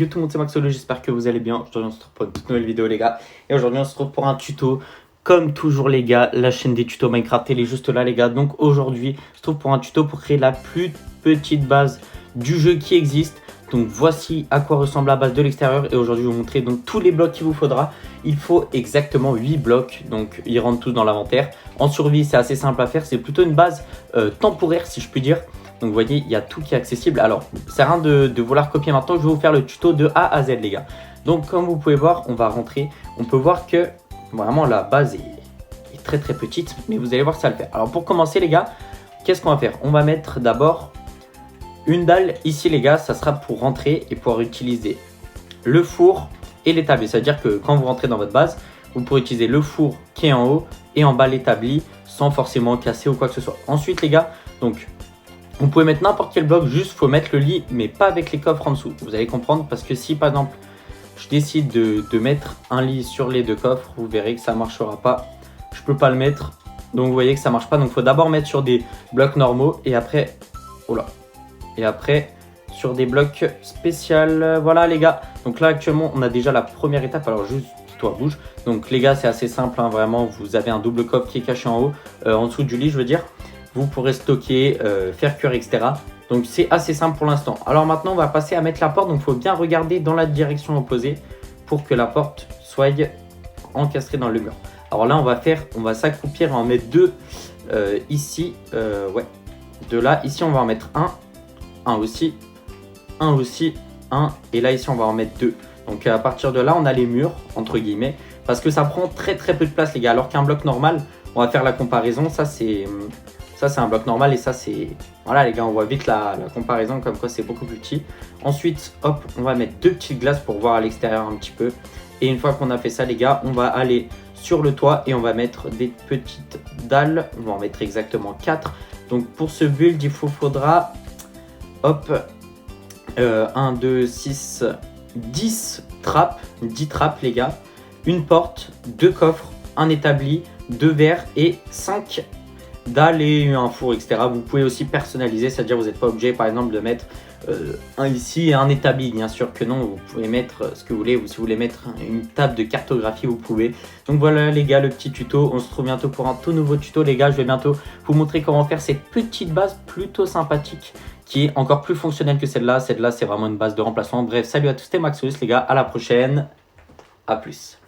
Yo tout le monde, c'est Maxolo, j'espère que vous allez bien. Aujourd'hui on se retrouve pour une toute nouvelle vidéo les gars. Et aujourd'hui on se retrouve pour un tuto. Comme toujours les gars, la chaîne des tutos Minecraft elle est juste là les gars. Donc aujourd'hui on se trouve pour un tuto pour créer la plus petite base du jeu qui existe. Donc voici à quoi ressemble la base de l'extérieur. Et aujourd'hui je vais vous montrer donc tous les blocs qu'il vous faudra. Il faut exactement 8 blocs, donc ils rentrent tous dans l'inventaire. En survie c'est assez simple à faire, c'est plutôt une base temporaire si je puis dire. Donc vous voyez, il y a tout qui est accessible. Alors, ça sert à rien de vouloir copier maintenant. Je vais vous faire le tuto de A à Z, les gars. Donc, comme vous pouvez voir, on va rentrer. On peut voir que vraiment la base est très très petite. Mais vous allez voir que ça va le faire. Alors, pour commencer, les gars, qu'est-ce qu'on va faire? On va mettre d'abord une dalle ici, les gars. Ça sera pour rentrer et pouvoir utiliser le four et l'établi. C'est-à-dire que quand vous rentrez dans votre base, vous pourrez utiliser le four qui est en haut et en bas l'établi sans forcément casser ou quoi que ce soit. Ensuite, les gars, donc... vous pouvez mettre n'importe quel bloc, juste faut mettre le lit, mais pas avec les coffres en dessous. Vous allez comprendre parce que si par exemple, je décide de mettre un lit sur les deux coffres, vous verrez que ça ne marchera pas. Je peux pas le mettre, donc vous voyez que ça marche pas. Donc il faut d'abord mettre sur des blocs normaux et après, oh là, et après sur des blocs spéciaux. Voilà les gars. Donc là actuellement, on a déjà la première étape. Alors juste, toi bouge. Donc les gars, c'est assez simple, hein, vraiment. Vous avez un double coffre qui est caché en haut, en dessous du lit, je veux dire. Vous pourrez stocker, faire cuire, etc. Donc c'est assez simple pour l'instant. Alors maintenant, on va passer à mettre la porte. Donc il faut bien regarder dans la direction opposée pour que la porte soit encastrée dans le mur. Alors là, on va s'accroupir et en mettre deux ici. Ouais, deux là. Ici, on va en mettre un aussi, un. Et là, ici, on va en mettre deux. Donc à partir de là, on a les murs, entre guillemets, parce que ça prend très très peu de place, les gars. Alors qu'un bloc normal, on va faire la comparaison. Ça, c'est un bloc normal et ça, c'est... Voilà, les gars, on voit vite la comparaison, comme quoi c'est beaucoup plus petit. Ensuite, hop, on va mettre deux petites glaces pour voir à l'extérieur un petit peu. Et une fois qu'on a fait ça, les gars, on va aller sur le toit et on va mettre des petites dalles. On va en mettre exactement 4. Donc, pour ce build, il faudra... Hop, 1, 2, 6, 10 trappes. 10 trappes, les gars. Une porte, 2 coffres, un établi, 2 verres et 5 dalles et un four, etc. Vous pouvez aussi personnaliser, c'est-à-dire vous n'êtes pas obligé par exemple de mettre un ici et un établi, bien sûr que non, vous pouvez mettre ce que vous voulez, ou si vous voulez mettre une table de cartographie, vous pouvez. Donc voilà les gars, le petit tuto, on se retrouve bientôt pour un tout nouveau tuto les gars. Je vais bientôt vous montrer comment faire cette petite base plutôt sympathique qui est encore plus fonctionnelle que celle-là. Celle-là c'est vraiment une base de remplacement. Bref, salut à tous, c'était Maxolus les gars, à la prochaine, à plus.